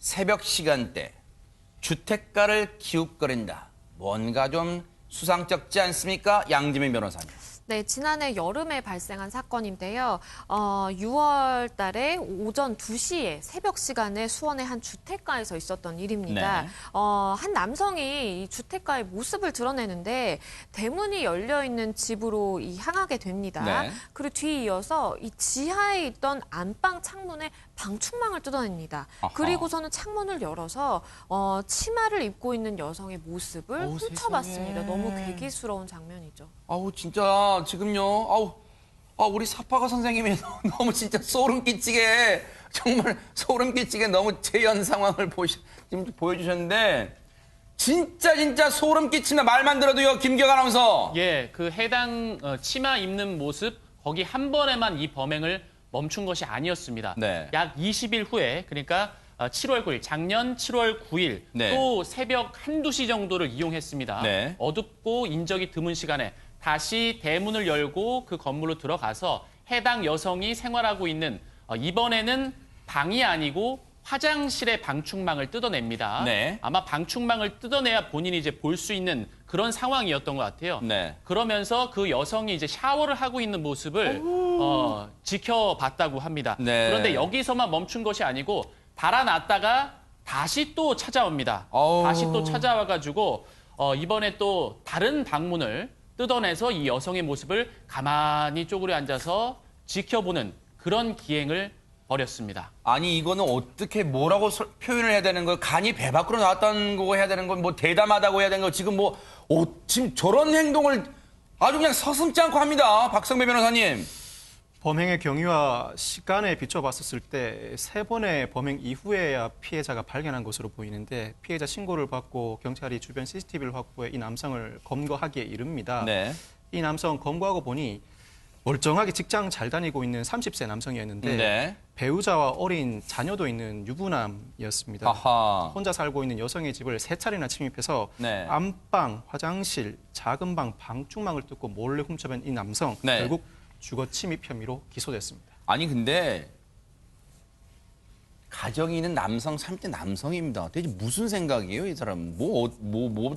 새벽 시간대 주택가를 기웃거린다. 뭔가 좀 수상쩍지 않습니까? 양지민 변호사님. 네, 지난해 여름에 발생한 사건인데요. 6월 달에 오전 2시에 새벽 시간에 수원의 한 주택가에서 있었던 일입니다. 네. 한 남성이 이 주택가의 모습을 드러내는데 대문이 열려 있는 집으로 향하게 됩니다. 네. 그리고 뒤이어서 이 지하에 있던 안방 창문에 방충망을 뜯어냅니다. 아하. 그리고서는 창문을 열어서 치마를 입고 있는 여성의 모습을 어우, 훔쳐봤습니다. 세상에. 너무 괴기스러운 장면이죠. 아우 진짜 지금요. 우리 사파가 선생님이 너무 진짜 소름 끼치게 정말 소름 끼치게 너무 재현 상황을 지금 보여주셨는데 진짜 소름 끼친다. 말만 들어도요. 김기혁 아나운서. 예, 그 해당 치마 입는 모습 거기 한 번에만 이 범행을 멈춘 것이 아니었습니다. 네. 약 20일 후에 그러니까 7월 9일, 작년 7월 9일 네. 또 새벽 1~2시 정도를 이용했습니다. 네. 어둡고 인적이 드문 시간에 다시 대문을 열고 그 건물로 들어가서 해당 여성이 생활하고 있는 이번에는 방이 아니고 화장실의 방충망을 뜯어냅니다. 네. 아마 방충망을 뜯어내야 본인이 이제 볼 수 있는 그런 상황이었던 것 같아요. 네. 그러면서 그 여성이 이제 샤워를 하고 있는 모습을 지켜봤다고 합니다. 네. 그런데 여기서만 멈춘 것이 아니고 달아났다가 다시 또 찾아옵니다. 어우. 다시 또 찾아와가지고 이번에 또 다른 방문을 뜯어내서 이 여성의 모습을 가만히 쪼그려 앉아서 지켜보는 그런 기행을 벌였습니다. 아니 이거는 어떻게 뭐라고 표현을 해야 되는 거예요? 간이 배 밖으로 나왔다는 거 해야 되는 건 뭐 대담하다고 해야 되는 거 지금 지금 저런 행동을 아주 그냥 서슴지 않고 합니다. 박성배 변호사님. 범행의 경위와 시간에 비춰봤었을 때 3번의 범행 이후에야 피해자가 발견한 것으로 보이는데 피해자 신고를 받고 경찰이 주변 CCTV를 확보해 이 남성을 검거하기에 이릅니다. 네. 이 남성 검거하고 보니 멀쩡하게 직장 잘 다니고 있는 30세 남성이었는데 네. 배우자와 어린 자녀도 있는 유부남이었습니다. 아하. 혼자 살고 있는 여성의 집을 3차례나 침입해서 네. 안방, 화장실, 작은 방, 방충망을 뜯고 몰래 훔쳐간 이 남성 네. 결국 주거 침입 혐의로 기소됐습니다. 아니 근데 가정이 있는 남성 30대 남성입니다. 대체 무슨 생각이에요, 이 사람? 뭐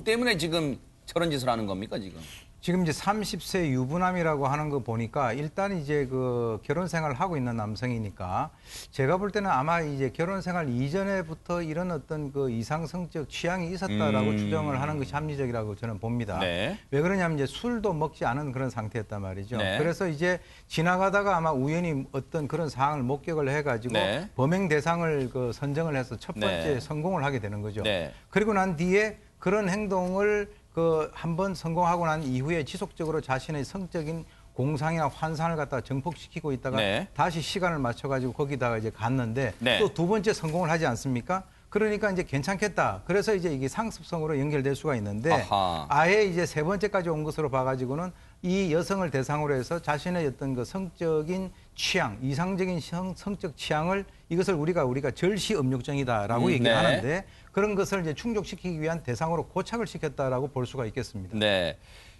때문에 지금 저런 짓을 하는 겁니까, 지금? 지금 이제 30세 유부남이라고 하는 거 보니까 일단 이제 그 결혼 생활을 하고 있는 남성이니까 제가 볼 때는 아마 이제 결혼 생활 이전에부터 이런 어떤 그 이상성적 취향이 있었다라고 추정을 하는 것이 합리적이라고 저는 봅니다. 네. 왜 그러냐면 이제 술도 먹지 않은 그런 상태였단 말이죠. 네. 그래서 이제 지나가다가 아마 우연히 어떤 그런 상황을 목격을 해가지고 네. 범행 대상을 그 선정을 해서 첫 번째 네. 성공을 하게 되는 거죠. 네. 그리고 난 뒤에 그런 행동을 한 번 성공하고 난 이후에 지속적으로 자신의 성적인 공상이나 환상을 갖다가 증폭시키고 있다가 네. 다시 시간을 맞춰가지고 거기다가 이제 갔는데 네. 또 두 번째 성공을 하지 않습니까? 그러니까 이제 괜찮겠다. 그래서 이제 이게 상습성으로 연결될 수가 있는데 아하. 아예 이제 세 번째까지 온 것으로 봐가지고는 이 여성을 대상으로 해서 자신의 어떤 그 성적인 취향, 이상적인 성적 취향을 이것을 우리가 절시 음욕증이다라고 얘기를 네. 하는데 그런 것을 이제 충족시키기 위한 대상으로 고착을 시켰다라고 볼 수가 있겠습니다. 네.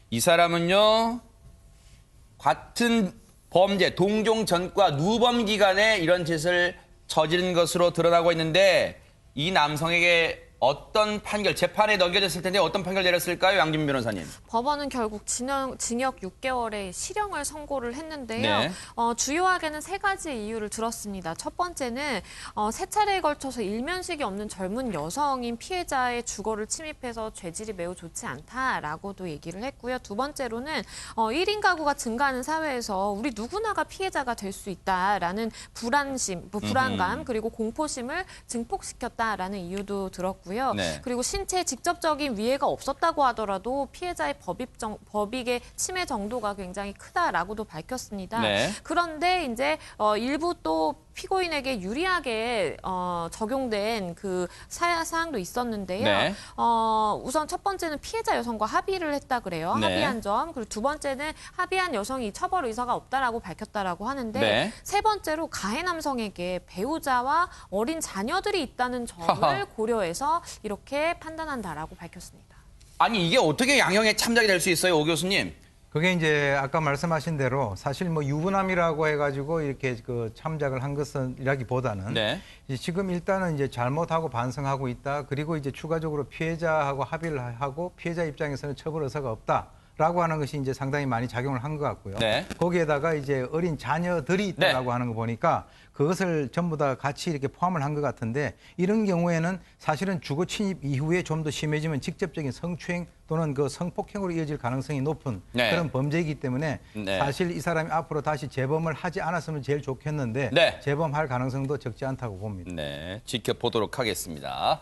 이 사람은요, 같은 범죄, 동종 전과 누범 기간에 이런 짓을 저지른 것으로 드러나고 있는데 이 남성에게 어떤 판결, 재판에 넘겨졌을 텐데 어떤 판결 내렸을까요, 양진민 변호사님? 법원은 결국 징역 6개월의 실형을 선고를 했는데요. 네. 주요하게는 3가지 이유를 들었습니다. 첫 번째는 3차례에 걸쳐서 일면식이 없는 젊은 여성인 피해자의 주거를 침입해서 죄질이 매우 좋지 않다라고도 얘기를 했고요. 두 번째로는 1인 가구가 증가하는 사회에서 우리 누구나가 피해자가 될 수 있다라는 불안감 그리고 공포심을 증폭시켰다라는 이유도 들었고요. 네. 그리고 신체에 직접적인 위해가 없었다고 하더라도 피해자의 법익의 침해 정도가 굉장히 크다라고도 밝혔습니다. 네. 그런데 이제 일부 또 피고인에게 유리하게 적용된 그 사항도 있었는데요. 네. 우선 첫 번째는 피해자 여성과 합의를 했다 그래요. 네. 합의한 점. 그리고 두 번째는 합의한 여성이 처벌 의사가 없다라고 밝혔다라고 하는데 네. 세 번째로 가해 남성에게 배우자와 어린 자녀들이 있다는 점을 하하. 고려해서 이렇게 판단한다라고 밝혔습니다. 아니 이게 어떻게 양형의 참작이 될 수 있어요, 오 교수님? 그게 이제 아까 말씀하신 대로 사실 뭐 유부남이라고 해가지고 이렇게 그 참작을 한 것이라기보다는 네. 이제 지금 일단은 이제 잘못하고 반성하고 있다. 그리고 이제 추가적으로 피해자하고 합의를 하고 피해자 입장에서는 처벌 의사가 없다라고 하는 것이 이제 상당히 많이 작용을 한 것 같고요. 네. 거기에다가 이제 어린 자녀들이 있다라고 하는 거 보니까 그것을 전부 다 같이 이렇게 포함을 한 것 같은데 이런 경우에는 사실은 주거 침입 이후에 좀 더 심해지면 직접적인 성추행 또는 그 성폭행으로 이어질 가능성이 높은 네. 그런 범죄이기 때문에 네. 사실 이 사람이 앞으로 다시 재범을 하지 않았으면 제일 좋겠는데 네. 재범할 가능성도 적지 않다고 봅니다. 네, 지켜보도록 하겠습니다.